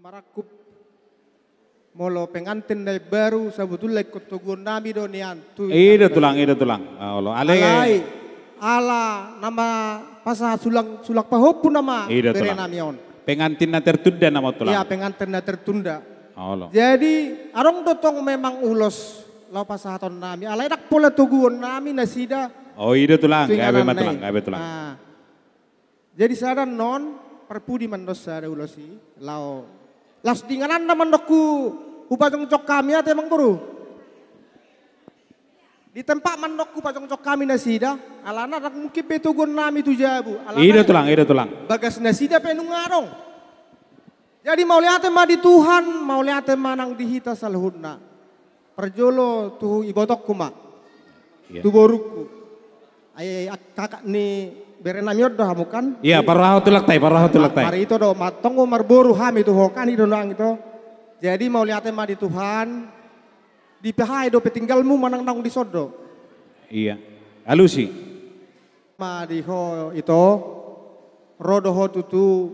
Marakup molo pengantin dari baru sebetulnya kotogon nami donian tu ida tulang Allah alai ala nama pasah sulak pahopun nama ida bere tulang namion pengantin na tertunda nama tulang iya pengantin na tertunda Allah jadi arong dotong memang ulos lau pasah ton nami alai dak pola tuguon nami nasida oh ida tulang gabe nai. tulang Nah, jadi sada non perpudi mandosa ada ulosi lau las dinganan naman doku upacong cok kami ate emang buru. Di tempat mandokku pacong cok kami nasida, alana rak mungkin petugon nami tu jabu. Ida tulang. Bagas nasida penung ngarong. Jadi mau lihat ma di Tuhan, mau lihat manang dihita salhudna. Perjolo tu ibotok kuma. Tu boruku. Ay kakak ni berenamiot dah kamu kan? Iya, parahu tulak tay. Mari itu do matong marboru ham itu hokan itu doang itu. Jadi mau lihat ma di Tuhan, di pahai do petinggalmu manang nang di sodo. Iya, alusi. Ma di ho itu, rodo ho tutu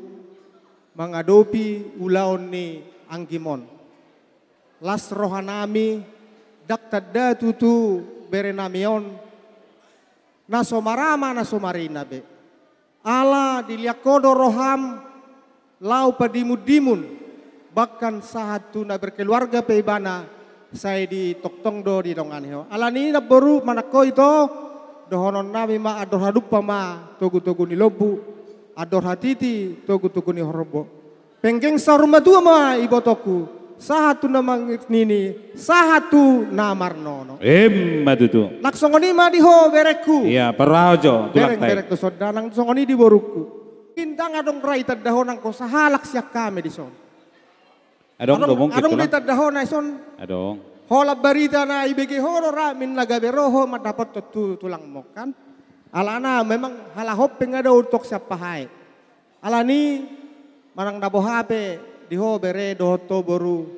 mengadopi ulaon ni anggimon. Las rohanami dak tada tutu berenamion. Nasomarama nasomarina be. Allah diliakodo roham lau padimun-dimun bahkan saat tu na berkeluarga peibana saya di toktong do di dongan heo. Allah ni na baru manako itu dohonon nami ma ador hadup ma togu-togu ni lobu ador hatiti togu-togu ni horobo. Penggeng saruma dua ma ibotoku. Sahatu namang nini, sahatu namar nono. Matutu. Laksongoni ma di ho bereku. Iya, parajo tulak tay. Berek tu soda nang songoni di boruku. Kintang adong rai tadahon nang ko sahalak siak kami di son. Adong di tadahon na son. Adong. Hola barita na ibege horo ra min lagaberoho madapat tu tulang mo kan. Alana memang halahop pengada untuk siapa hai. Alani manang dabo hape. Di ho bere dohoto boru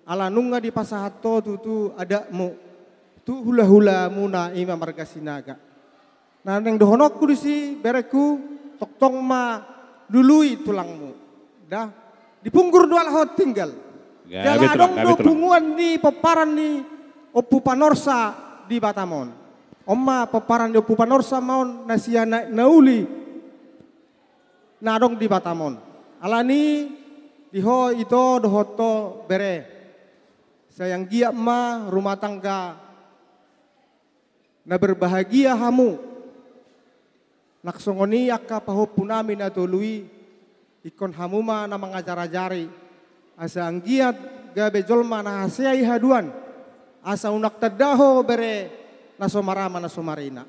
ala nunga di pasahato tu ada mu tu hula muna ima marga sinaga nah neng dohonokku di si bereku toktong ma dului tulangmu dah dipunggur dua lahot tinggal jala dong do punguan di peparan di Opu Panorsa di Batamon omma peparan di Opu Panorsa maun nasiana nauli nadong di Batamon alani diho itu dohoto bere. Sayang giat ma rumah tangga. Na berbahagia hamu. Naksongoni akka pahopunami na tului. Ikon hamu ma na mengajar-ajari. Asa ang giat gabe jolma na haseai haduan. Asa unak tadaho bere na somarama na somarina.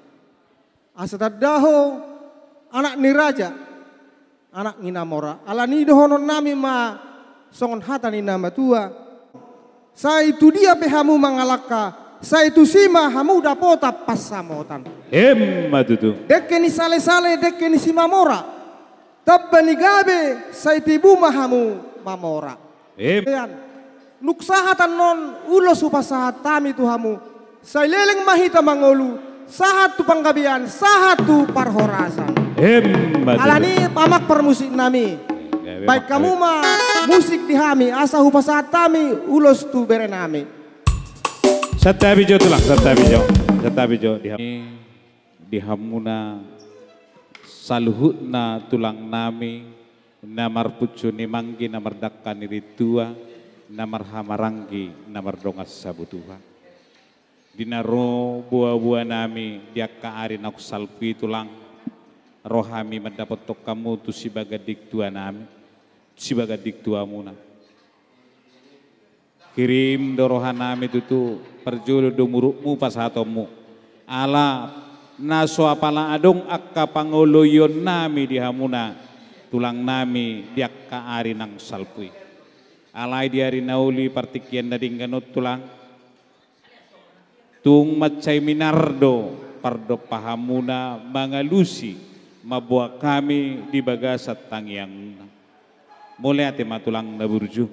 Asa tadaho anak ni raja. Anak nginamora. Ala ni dohonon nami ma songon hata ni nama tua. Sa itu dia pehamu mangalaka. Sa itu sima hamu dapota pasamotan. Matutu. Dekke ni sale-sale dekke ni simamora. Tabba ni gabe sa itibu mahamu mamora. Nuksahatan non ulo supasahat tami tuhamu. Sa leleng mahita mangolu. Sahat tu panggabian, sahat tu parhorasan. Alani pamak permusik nami. Baik kamu mah musik dihami, asa hupasat tami ulos tu berenami. Satabijo tulang, satabijo dihamuna saluhutna tulang nami namar pucuni manggi namar dakkan iritua namar hamaranggi namar dongas sabutuha. Dinaro buah-buah nami diakka ari nak salpi tulang rohami mendapat tok kamu tu sibaga diktua nami sibaga diktua muna kirim dorohan nami tu perjulu do murukmu pasatomu ala naso apala adong akka pangoloyon nami dihamuna tulang nami diakka ari nang salpi alai diari nauli partikian dading ganut tulang tung macai minardo pardo pahamuna mangalusi mabuah kami di bagasat tangiang mulai ate matulang naburju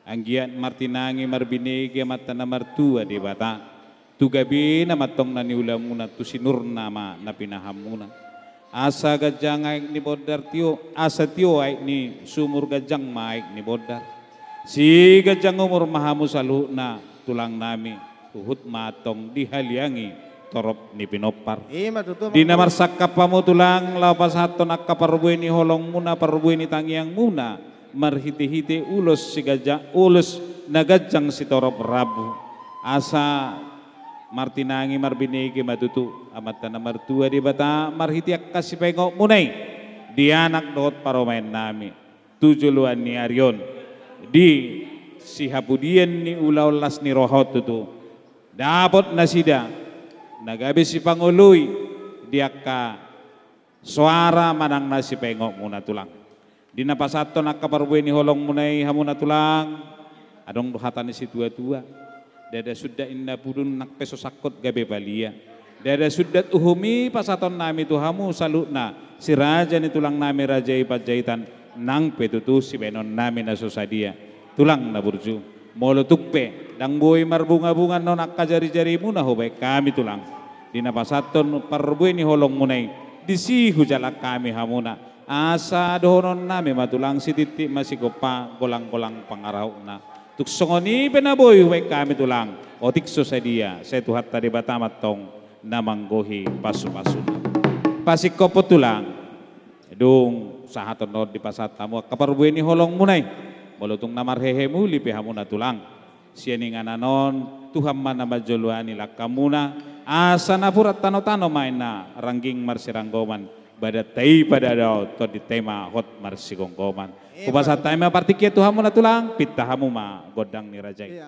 anggiat martinangi marbinege mata namartua di bata tugabi na matong nani ulamuna tu sinur nama na pinahamuna asa gajang aik ni bodar tio, asa tio aik ni sumur gajang maik ni bodar. Si gajang umur mahamu saluna tulang nami, uhut matong dihaliangi torop ni pinopar. Di namar sakkapamu tulang lapas haton akka parbuai ni holong muna parbuai ni tangiang muna marhiti-hiti ulus si gajang ulus nagajang si torop rabu asa martinangi marbinegi matutu amat tanah mertua di bata marhiti akka si pengok munai di anak dot paromain nami tujuluan ni Aryon di si hapudian ni ulaulas ni rohot tutu dapat nasida nagabi si pangului dia ka suara manang nasi pengok muna tulang di napasato nakaparbuai ni holong munai hamuna tulang adong dohatan si tua-tua dada sudah indah pudun nak peso sakot gabe balia dada sudah uhumi pasaton nami tuhamu salutna si raja ni tulang nami raja ipajaitan nang petutu si benon nami na sosadia tulang na burju molo tukpe dang boy marbunga-bunga non akka jari-jari muna hobay kami tulang di napasaton parbuai ni holong munay di sihu jalak kami hamuna asa dohonon nami matulang si titik masih gopa golang-golang pangaraw na tuksongoni penaboy hobay kami tulang otik sosadia saya tuhat tadi batamat tong namanggohi pasu-pasu pasik kopo tulang dung sahaton no di pasatamu kaparbuai ni holong munay molotong namarhehemu lipi hamuna tulang sianing ananon Tuhan mana majoluani lakamuna asa napurat tano-tano main na rangging marsiranggoman badat tai pada daw to di tema hot marsigonggoman kupasa tema partikia Tuhan muna tulang pitahamu ma godang ni rajai.